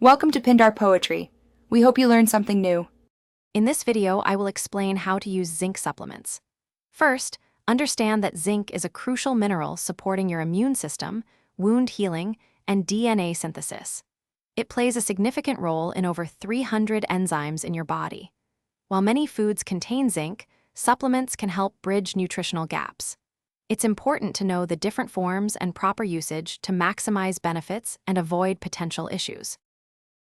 Welcome to Pindar Poetry. We hope you learned something new. In this video, I will explain how to use zinc supplements. First, understand that zinc is a crucial mineral supporting your immune system, wound healing, and DNA synthesis. It plays a significant role in over 300 enzymes in your body. While many foods contain zinc, supplements can help bridge nutritional gaps. It's important to know the different forms and proper usage to maximize benefits and avoid potential issues.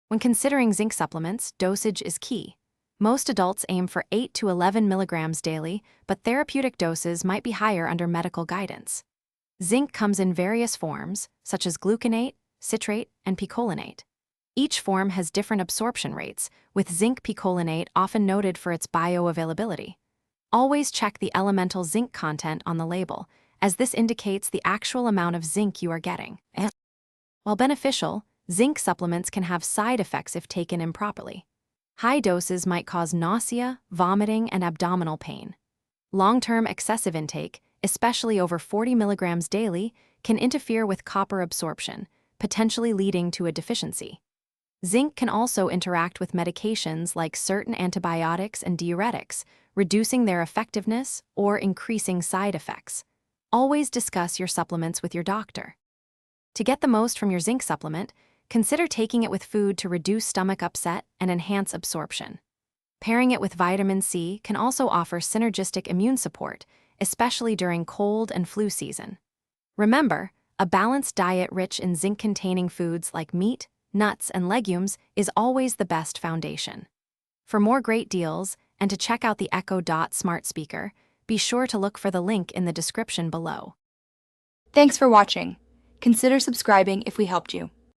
When considering zinc supplements, dosage is key. Most adults aim for 8 to 11 milligrams daily, but therapeutic doses might be higher under medical guidance. Zinc comes in various forms, such as gluconate, citrate, and picolinate. Each form has different absorption rates, with zinc picolinate often noted for its bioavailability. Always check the elemental zinc content on the label, as this indicates the actual amount of zinc you are getting. While beneficial, zinc supplements can have side effects if taken improperly. High doses might cause nausea, vomiting, and abdominal pain. Long-term excessive intake, especially over 40 milligrams daily, can interfere with copper absorption, potentially leading to a deficiency. Zinc can also interact with medications like certain antibiotics and diuretics, reducing their effectiveness or increasing side effects. Always discuss your supplements with your doctor. To get the most from your zinc supplement, consider taking it with food to reduce stomach upset and enhance absorption. Pairing it with vitamin C can also offer synergistic immune support, especially during cold and flu season. Remember, a balanced diet rich in zinc-containing foods like meat, nuts, and legumes is always the best foundation. For more great deals and to check out the Echo Dot smart speaker, be sure to look for the link in the description below. Thanks for watching. Consider subscribing if we helped you.